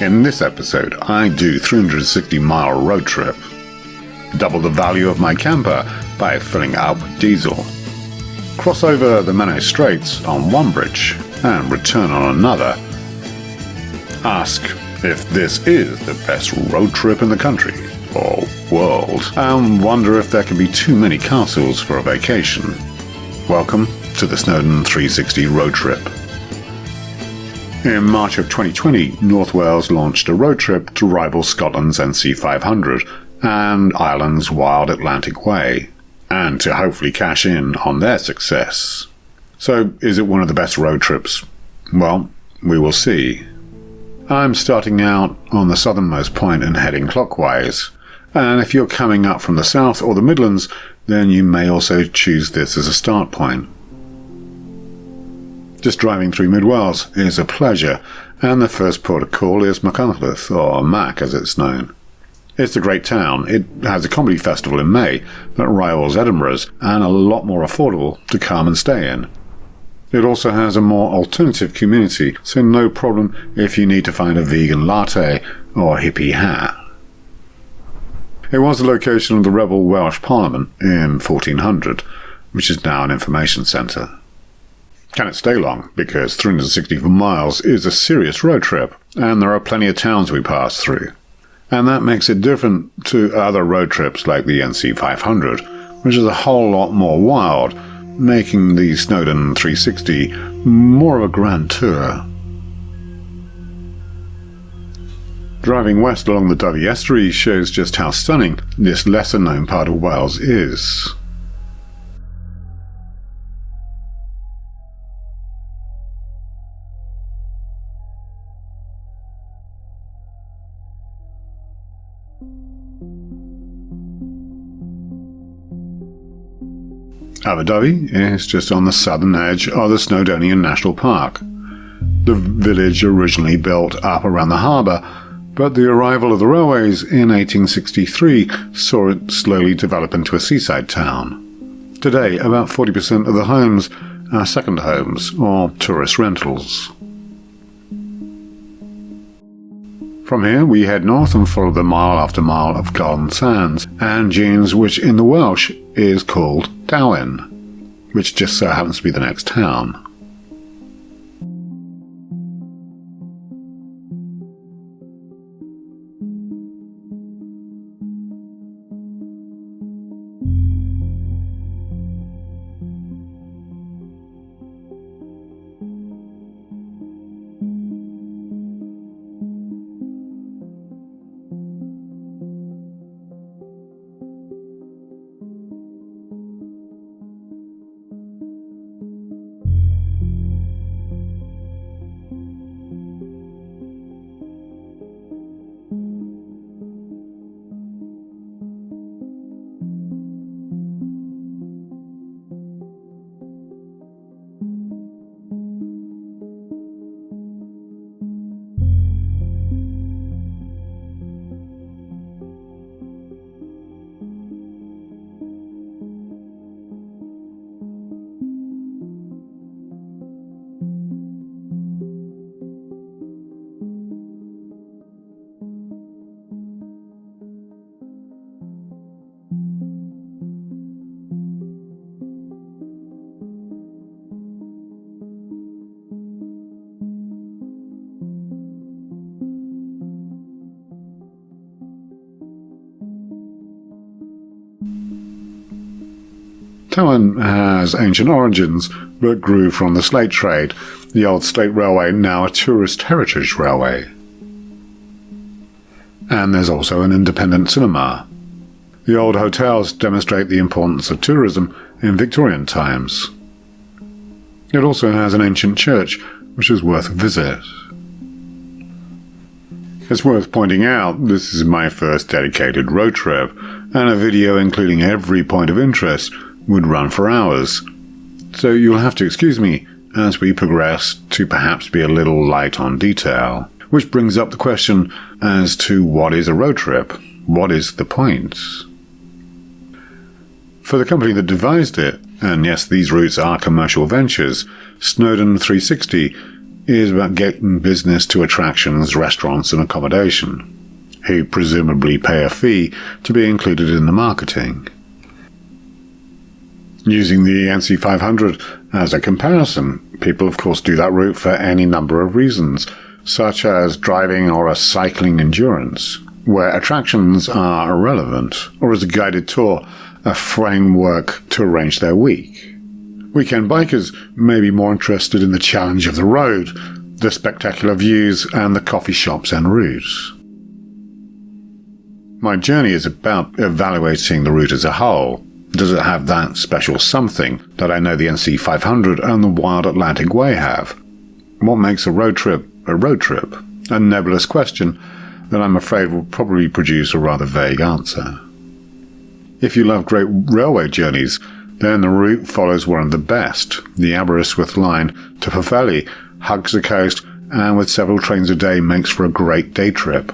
In this episode, I do 360-mile road trip. Double the value of my camper by filling it up with diesel. Cross over the Menai Straits on one bridge and return on another. Ask if this is the best road trip in the country or world, and wonder if there can be too many castles for a vacation. Welcome to the Snowdon 360 road trip. In March of 2020, North Wales launched a road trip to rival Scotland's NC500 and Ireland's Wild Atlantic Way, and to hopefully cash in on their success. So, is it one of the best road trips? Well, we will see. I'm starting out on the southernmost point and heading clockwise, and if you're coming up from the south or the Midlands, then you may also choose this as a start point. Just driving through Mid-Wales is a pleasure, and the first port of call is Machynlleth, or Mac as it's known. It's a great town. It has a comedy festival in May that rivals Edinburgh's, and a lot more affordable to come and stay in. It also has a more alternative community, so no problem if you need to find a vegan latte or hippie hat. It was the location of the rebel Welsh Parliament in 1400, which is now an information centre. Can it stay long? Because 364 miles is a serious road trip, and there are plenty of towns we pass through. And that makes it different to other road trips like the NC500, which is a whole lot more wild, making the Snowdon 360 more of a grand tour. Driving west along the Dyfi estuary shows just how stunning this lesser-known part of Wales is. Dyfi is just on the southern edge of the Snowdonian National Park. The village originally built up around the harbour, but the arrival of the railways in 1863 saw it slowly develop into a seaside town. Today, about 40% of the homes are second homes or tourist rentals. From here we head north and follow the mile after mile of golden sands and dunes, which in the Welsh is called Llyn, which just so happens to be the next town. Llyn has ancient origins, but grew from the slate trade, the old state railway now a tourist heritage railway. And there's also an independent cinema. The old hotels demonstrate the importance of tourism in Victorian times. It also has an ancient church which is worth a visit. It's worth pointing out this is my first dedicated road trip, and a video including every point of interest would run for hours. So you'll have to excuse me as we progress to perhaps be a little light on detail. Which brings up the question as to what is a road trip? What is the point? For the company that devised it, and yes, these routes are commercial ventures, Snowdon 360 is about getting business to attractions, restaurants and accommodation, who presumably pay a fee to be included in the marketing. Using the NC500 as a comparison, people of course do that route for any number of reasons, such as driving or a cycling endurance, where attractions are irrelevant, or as a guided tour, a framework to arrange their week. Weekend bikers may be more interested in the challenge of the road, the spectacular views, and the coffee shops en route. My journey is about evaluating the route as a whole. Does it have that special something that I know the NC500 and the Wild Atlantic Way have? What makes a road trip a road trip? A nebulous question that I'm afraid will probably produce a rather vague answer. If you love great railway journeys, then the route follows one of the best. The Aberystwyth line to Pwllheli hugs the coast and with several trains a day makes for a great day trip.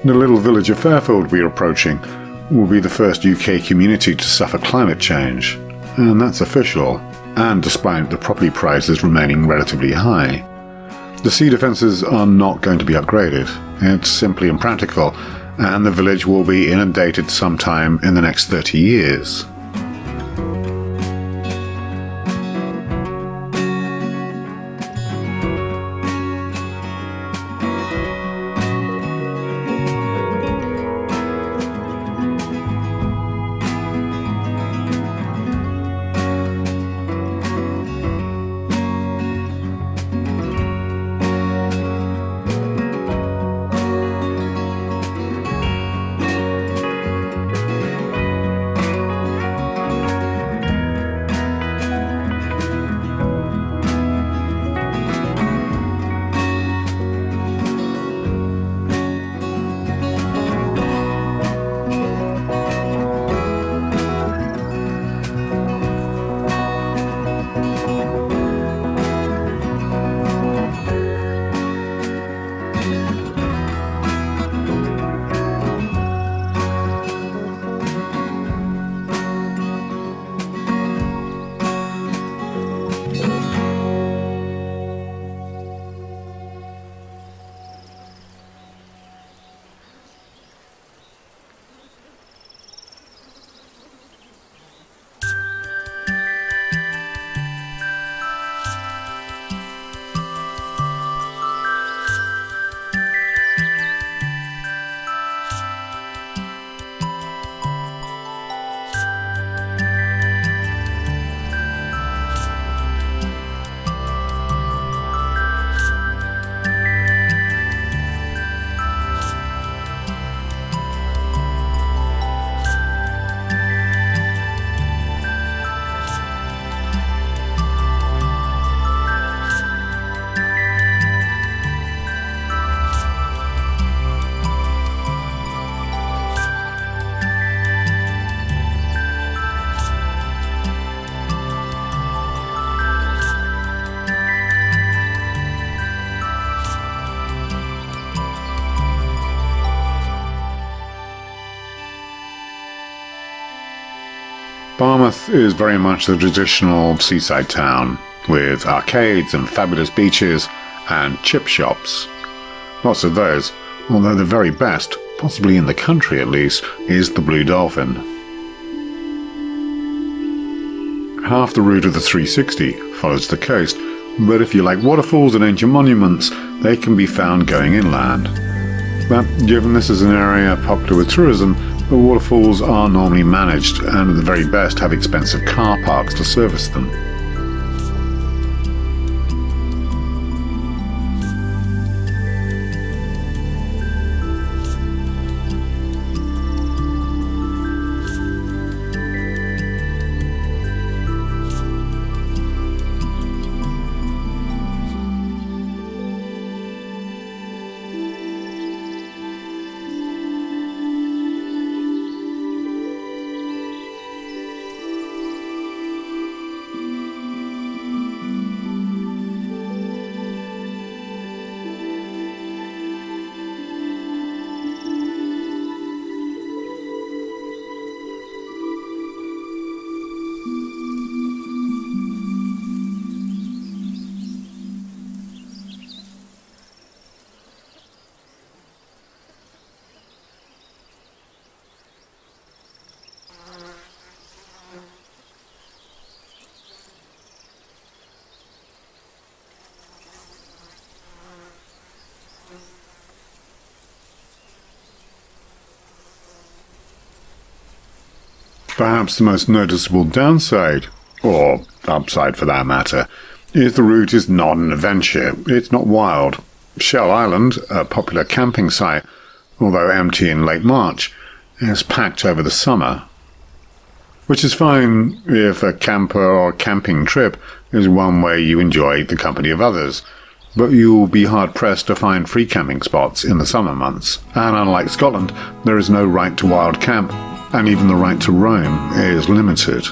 The little village of Fairfield we are approaching will be the first UK community to suffer climate change, and that's official, and despite the property prices remaining relatively high. The sea defences are not going to be upgraded. It's simply impractical, and the village will be inundated sometime in the next 30 years. Barmouth is very much the traditional seaside town, with arcades and fabulous beaches and chip shops. Lots of those, although the very best, possibly in the country at least, is the Blue Dolphin. Half the route of the 360 follows the coast, but if you like waterfalls and ancient monuments, they can be found going inland. But given this is an area popular with tourism, the waterfalls are normally managed and at the very best have expensive car parks to service them. Perhaps the most noticeable downside, or upside for that matter, is the route is not an adventure. It's not wild. Shell Island, a popular camping site, although empty in late March, is packed over the summer. Which is fine if a camper or camping trip is one way you enjoy the company of others, but you'll be hard-pressed to find free camping spots in the summer months, and unlike Scotland, there is no right to wild camp, and even the right to roam is limited.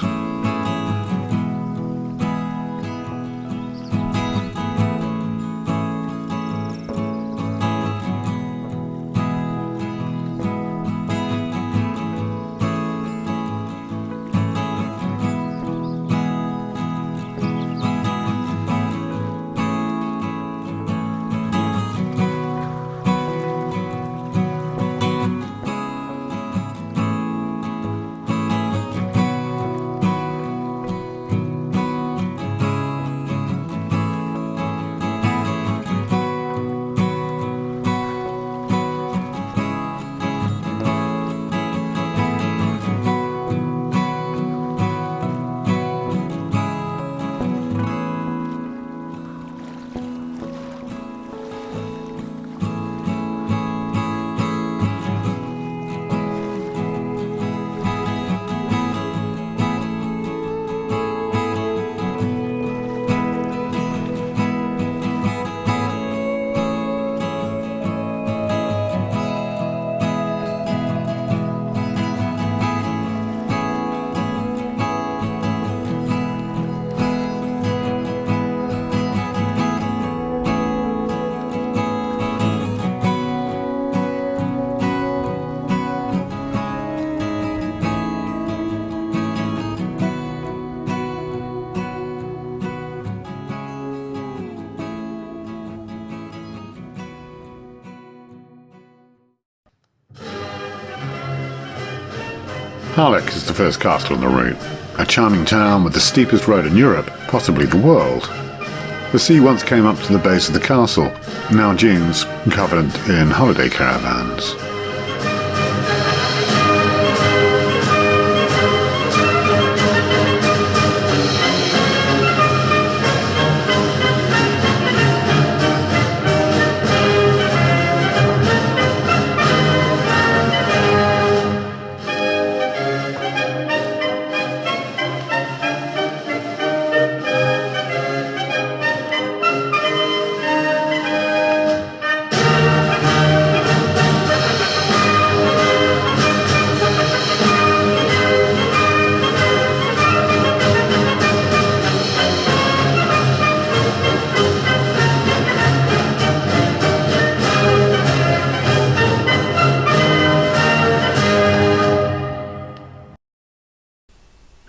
Harlech is the first castle on the route, a charming town with the steepest road in Europe, possibly the world. The sea once came up to the base of the castle, now dunes covered in holiday caravans.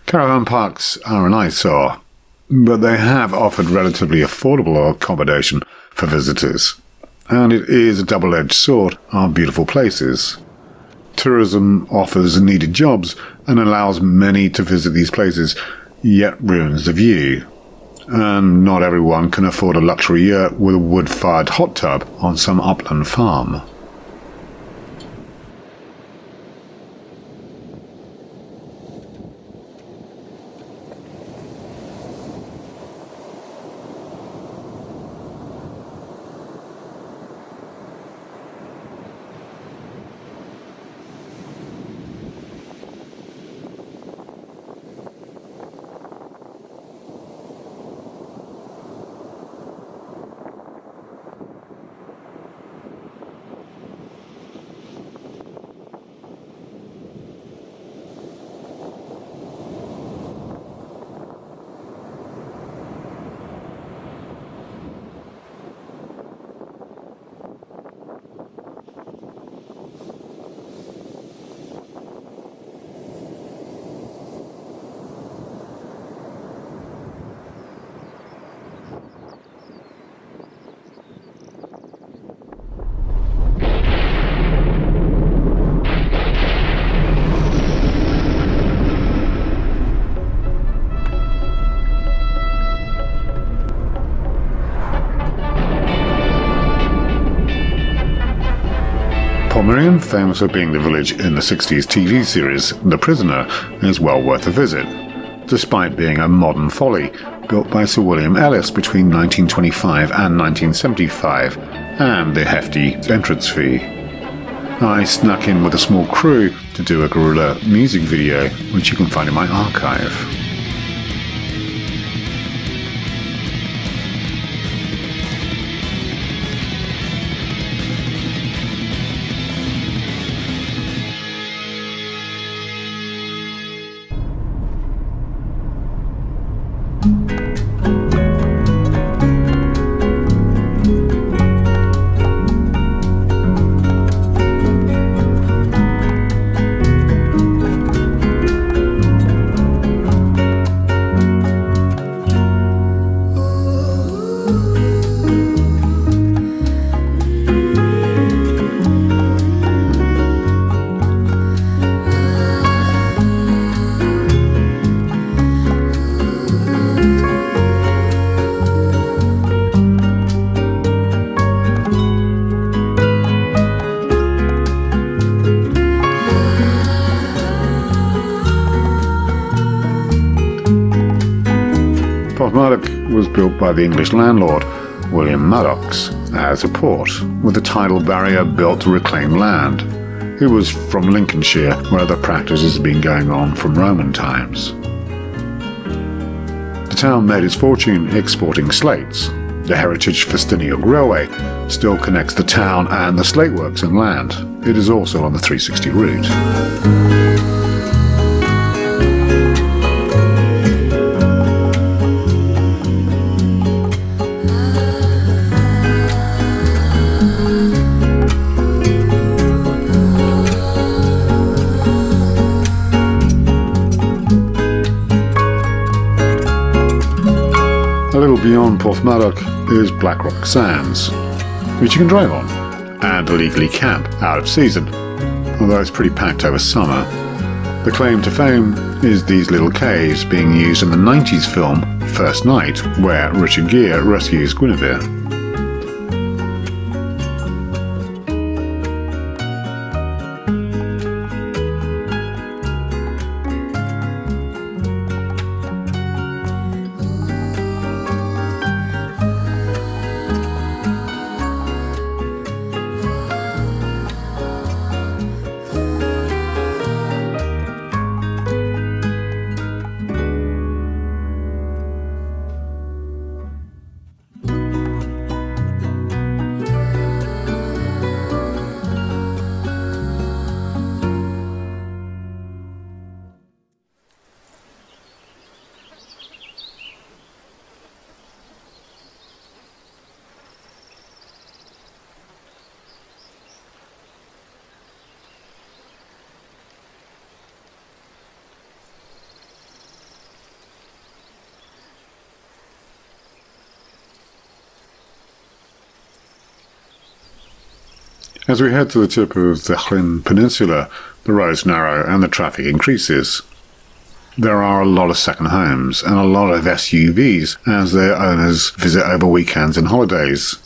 Caravan parks are an eyesore, but they have offered relatively affordable accommodation for visitors. and it is a double-edged sword of beautiful places. Tourism offers needed jobs and allows many to visit these places, yet ruins the view. And not everyone can afford a luxury yurt with a wood-fired hot tub on some upland farm. Portmeirion, famous for being the village in the 60s TV series The Prisoner, is well worth a visit, despite being a modern folly built by Sir William Ellis between 1925 and 1975, and the hefty entrance fee. I snuck in with a small crew to do a guerrilla music video, which you can find in my archive. Portmeirion was built by the English landlord, William Maddox, as a port, with a tidal barrier built to reclaim land. He was from Lincolnshire, where the practice has been going on from Roman times. The town made its fortune exporting slates. The Heritage Festiniog Railway still connects the town and the slate works inland. It is also on the 360 route. A little beyond Portmeirion is Blackrock Sands, which you can drive on, and illegally camp out of season, although it's pretty packed over summer. The claim to fame is these little caves being used in the 90s film First Night, where Richard Gere rescues Guinevere. As we head to the tip of the Llyn Peninsula, the roads narrow and the traffic increases. There are a lot of second homes and a lot of SUVs as their owners visit over weekends and holidays.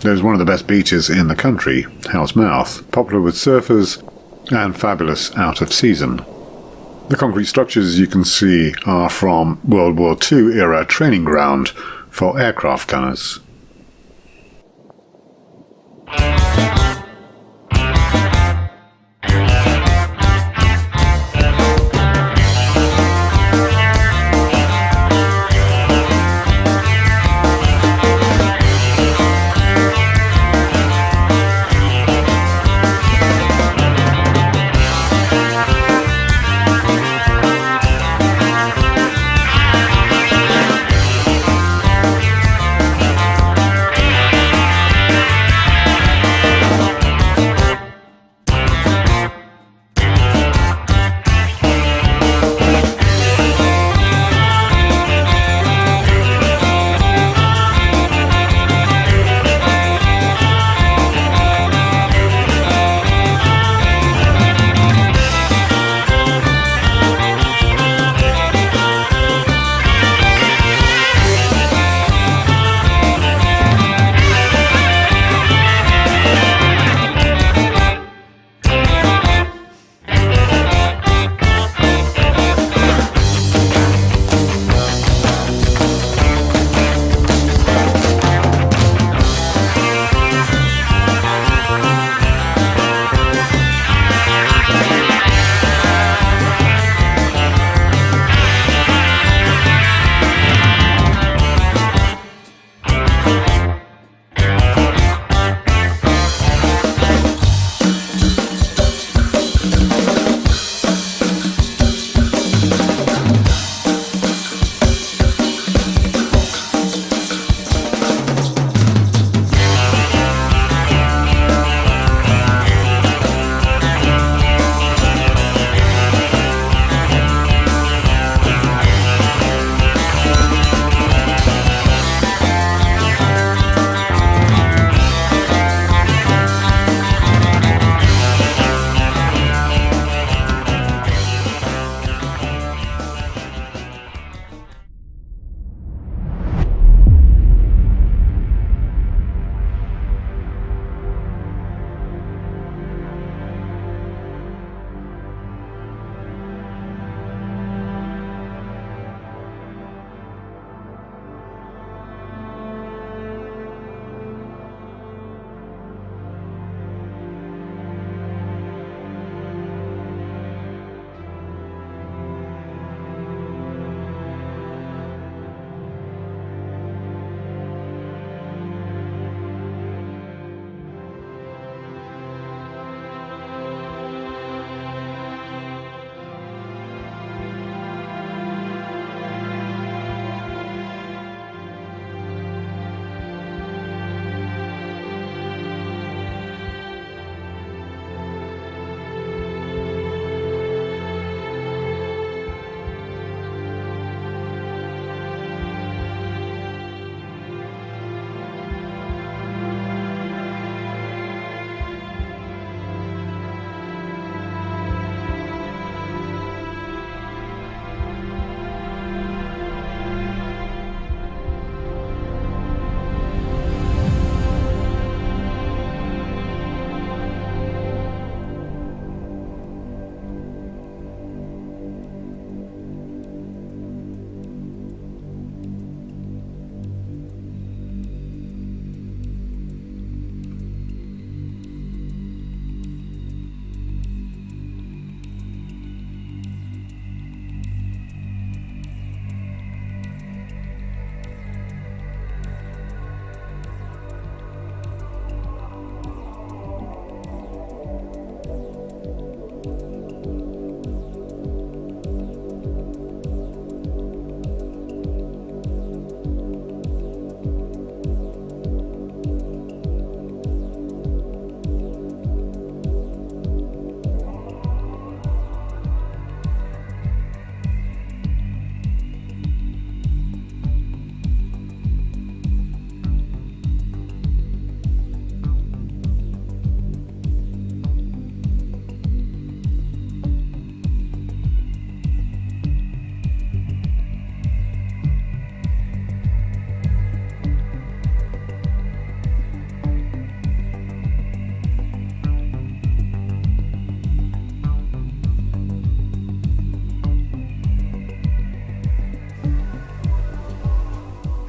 There's one of the best beaches in the country, Hell's Mouth, popular with surfers and fabulous out of season. The concrete structures you can see are from World War II era training ground for aircraft gunners.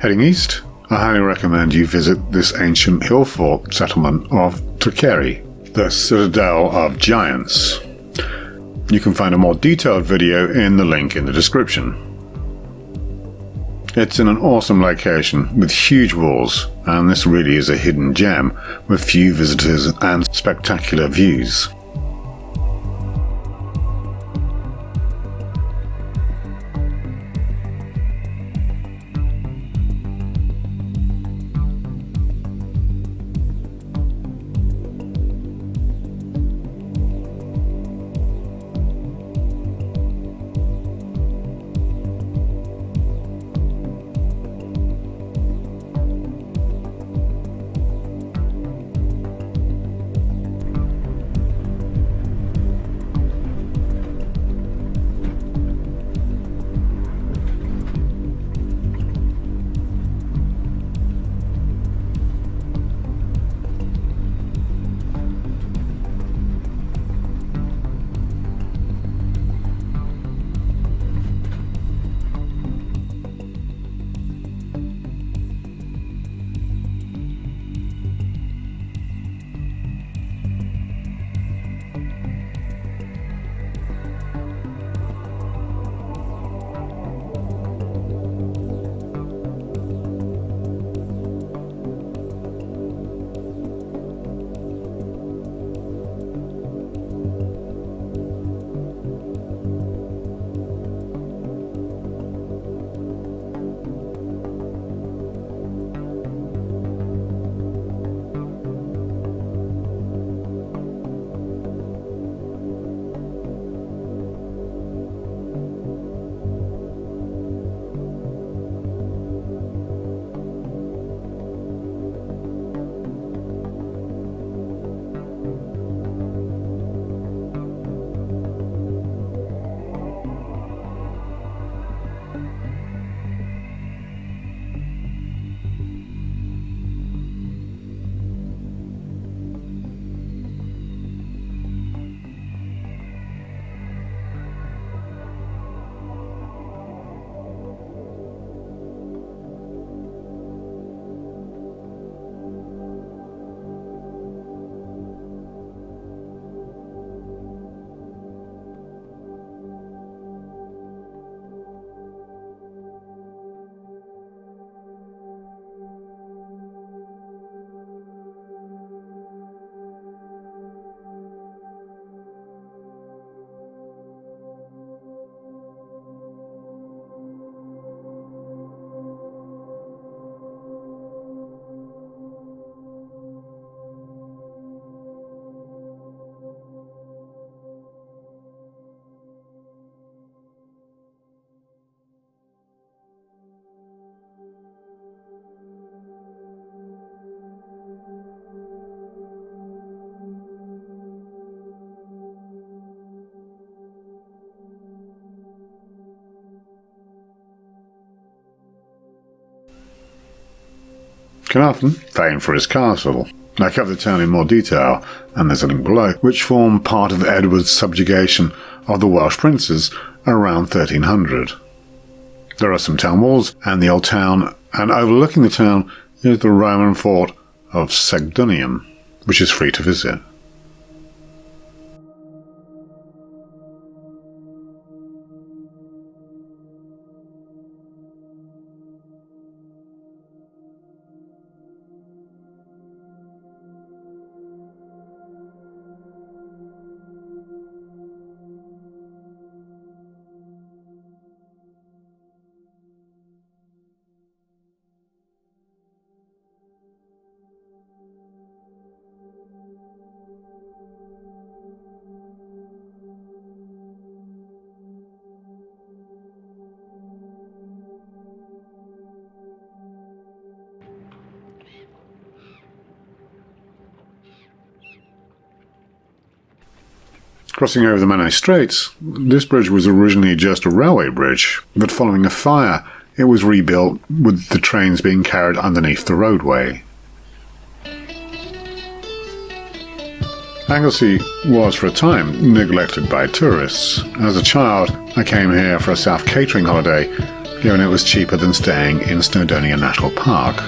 Heading east, I highly recommend you visit this ancient hill fort settlement of Turkeri, the citadel of giants. You can find a more detailed video in the link in the description. It's in an awesome location with huge walls, and this really is a hidden gem with few visitors and spectacular views. Carnarvon, famed for his castle. I cover the town in more detail, and there's a link below, which formed part of Edward's subjugation of the Welsh princes around 1300. There are some town walls and the old town, and overlooking the town is the Roman fort of Snowdon, which is free to visit. Crossing over the Menai Straits, this bridge was originally just a railway bridge, but following a fire, it was rebuilt with the trains being carried underneath the roadway. Anglesey was for a time neglected by tourists. As a child, I came here for a South catering holiday given it was cheaper than staying in Snowdonia National Park.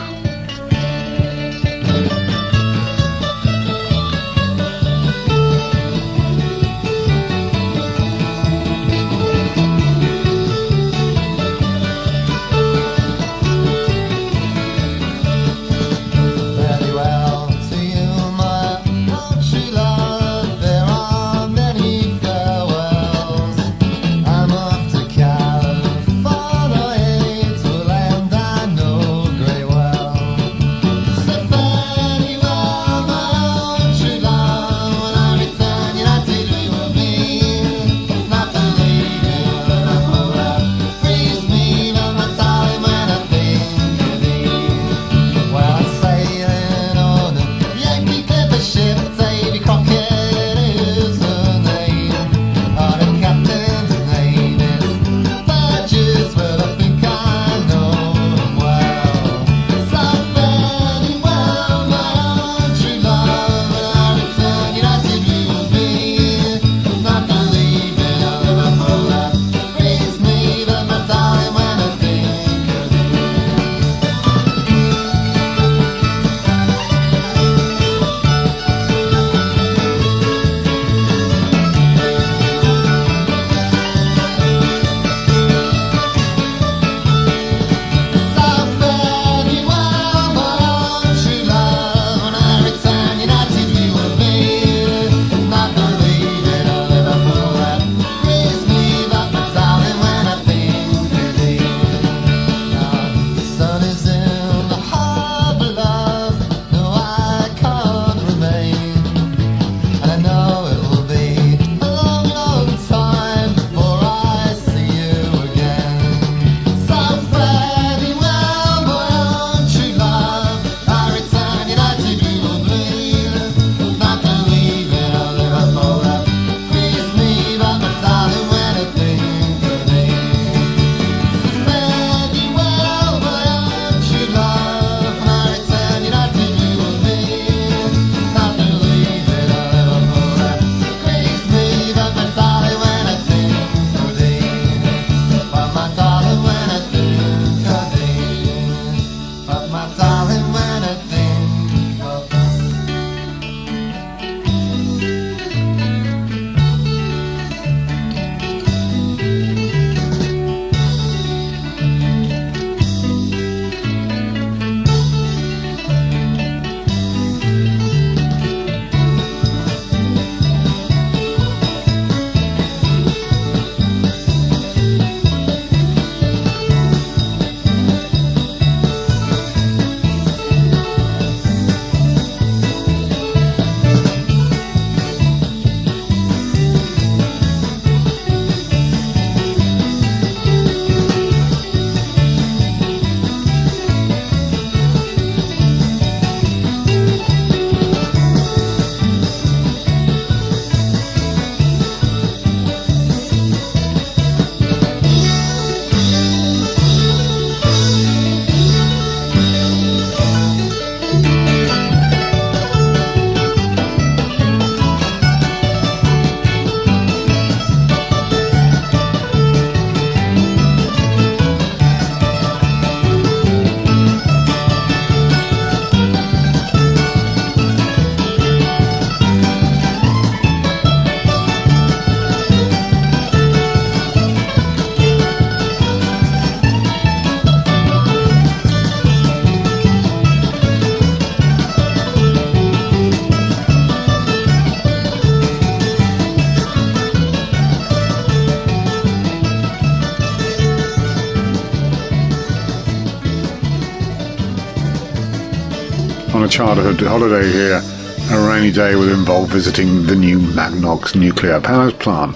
On a childhood holiday here, a rainy day would involve visiting the new Magnox nuclear power plant,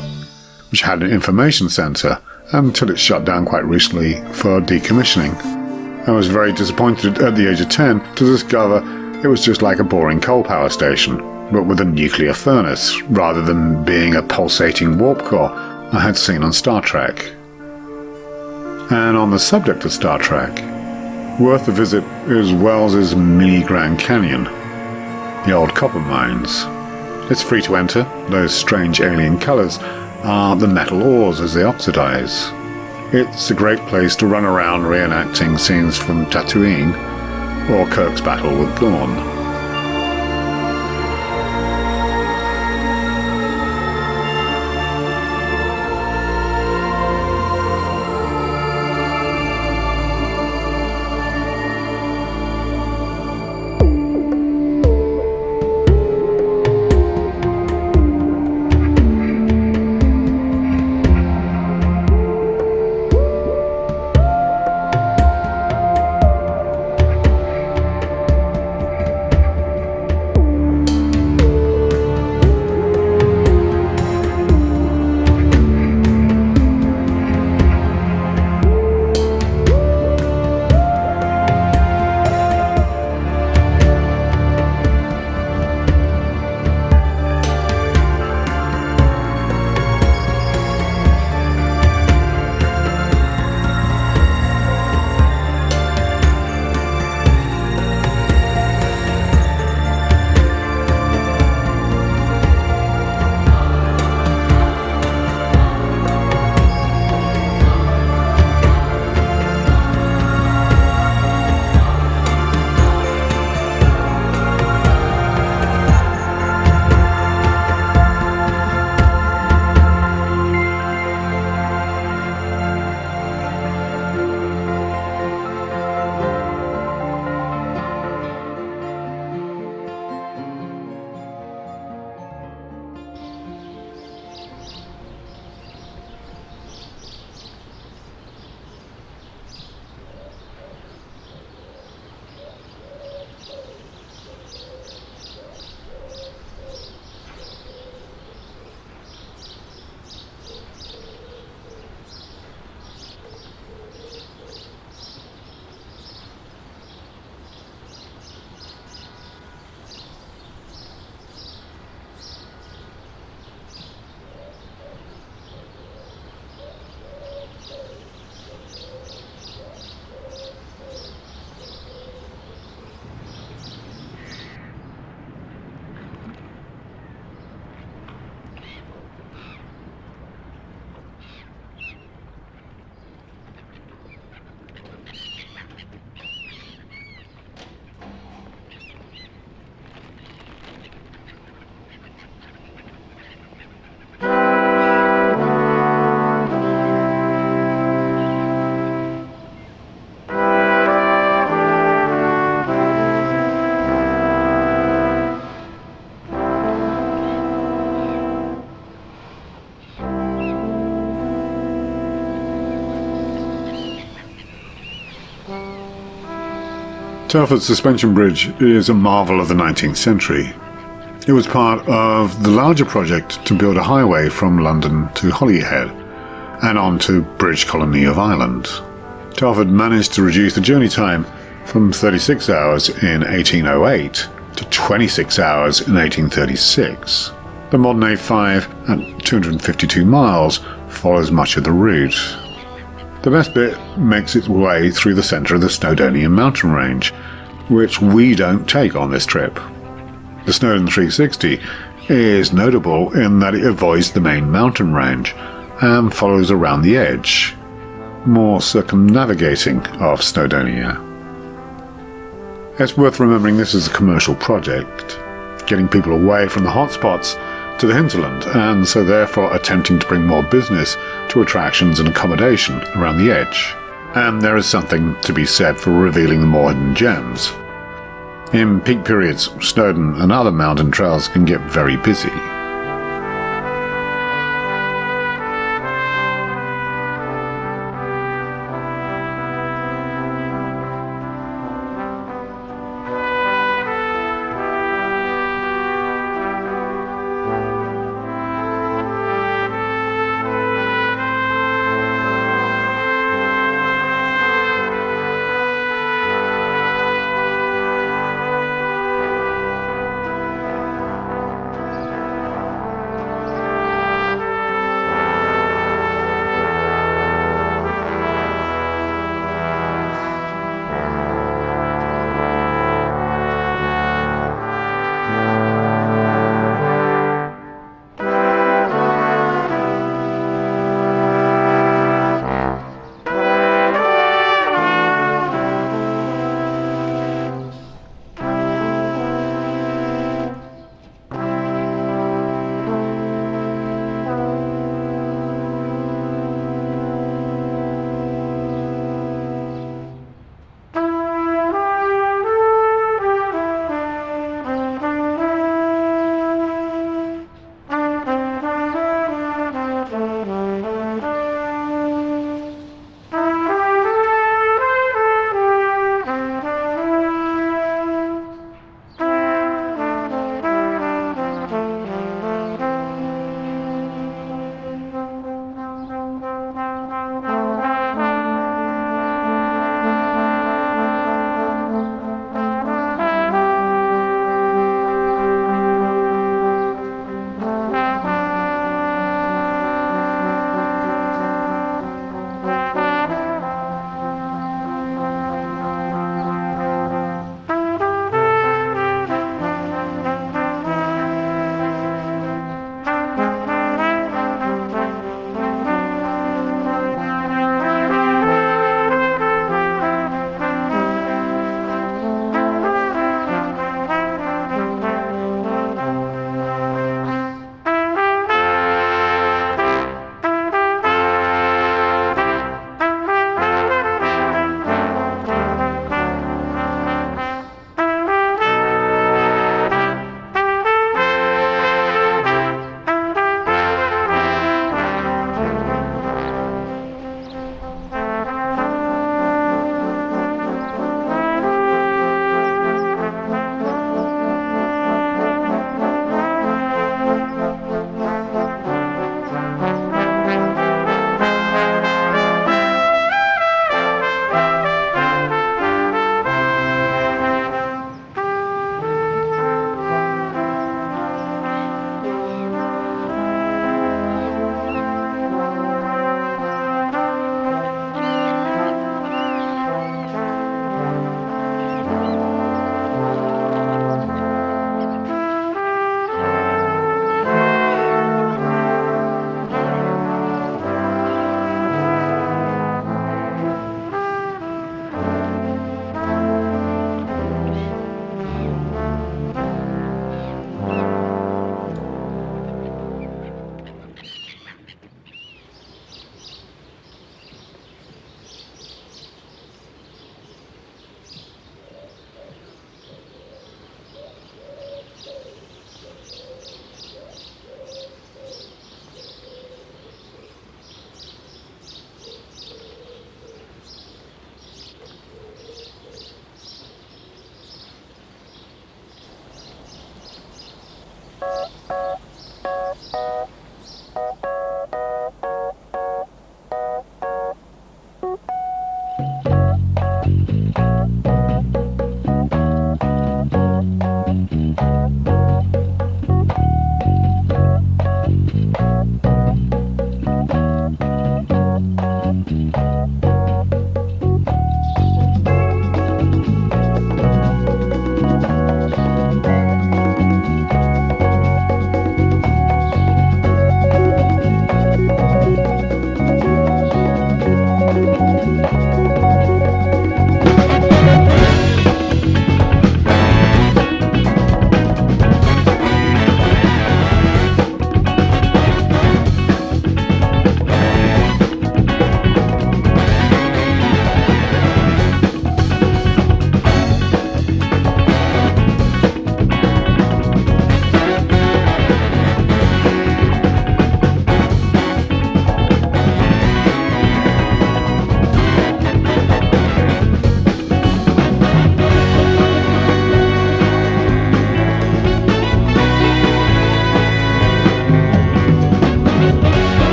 which had an information centre until it shut down quite recently for decommissioning. I was very disappointed at the age of 10 to discover it was just like a boring coal power station, but with a nuclear furnace, rather than being a pulsating warp core I had seen on Star Trek. And on the subject of Star Trek, worth a visit is Wells's mini Grand Canyon, the old copper mines. It's free to enter. Those strange alien colours are the metal ores as they oxidize. It's a great place to run around reenacting scenes from Tatooine or Kirk's battle with Gorn. Telford Suspension Bridge is a marvel of the 19th century. It was part of the larger project to build a highway from London to Holyhead and on to Bridge Colony of Ireland. Telford managed to reduce the journey time from 36 hours in 1808 to 26 hours in 1836. The modern A5 at 252 miles follows much of the route. The best bit makes its way through the centre of the Snowdonian mountain range, which we don't take on this trip. The Snowdon 360 is notable in that it avoids the main mountain range and follows around the edge, more circumnavigating of Snowdonia. It's worth remembering this is a commercial project, getting people away from the hotspots to the hinterland, and so therefore attempting to bring more business to attractions and accommodation around the edge. And there is something to be said for revealing the more hidden gems. In peak periods, Snowdon and other mountain trails can get very busy.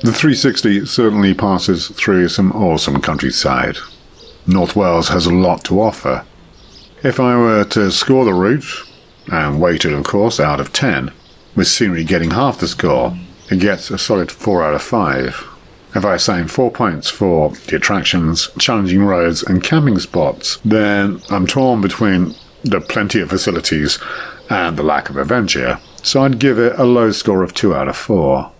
The 360 certainly passes through some awesome countryside. North Wales has a lot to offer. If I were to score the route, and weighted of course out of 10, with scenery getting half the score, it gets a solid 4 out of 5. If I assign 4 points for the attractions, challenging roads and camping spots, then I'm torn between the plenty of facilities and the lack of adventure, so I'd give it a low score of 2 out of 4.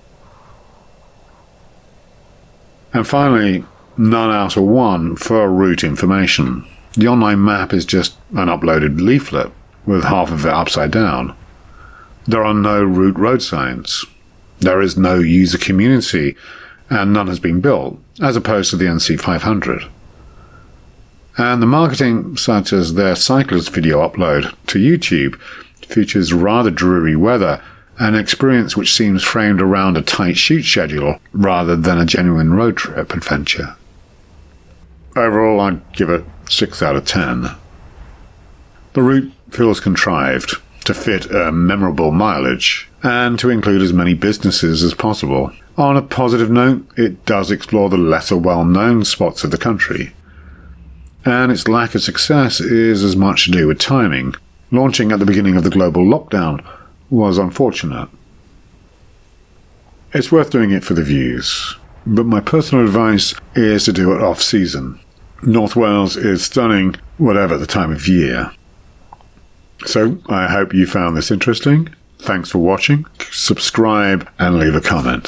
And finally, none out of 1 for route information. The online map is just an uploaded leaflet, with half of it upside down. There are no route road signs. There is no user community, and none has been built, as opposed to the NC500. And the marketing, such as their cyclist video upload to YouTube, features rather dreary weather, an experience which seems framed around a tight shoot schedule rather than a genuine road trip adventure. Overall, I'd give it 6 out of 10. The route feels contrived to fit a memorable mileage and to include as many businesses as possible. On a positive note, it does explore the lesser well-known spots of the country. And its lack of success is as much to do with timing. Launching at the beginning of the global lockdown was unfortunate. It's worth doing it for the views, but my personal advice is to do it off-season. North Wales is stunning, whatever the time of year. So, I hope you found this interesting. Thanks for watching. Subscribe and leave a comment.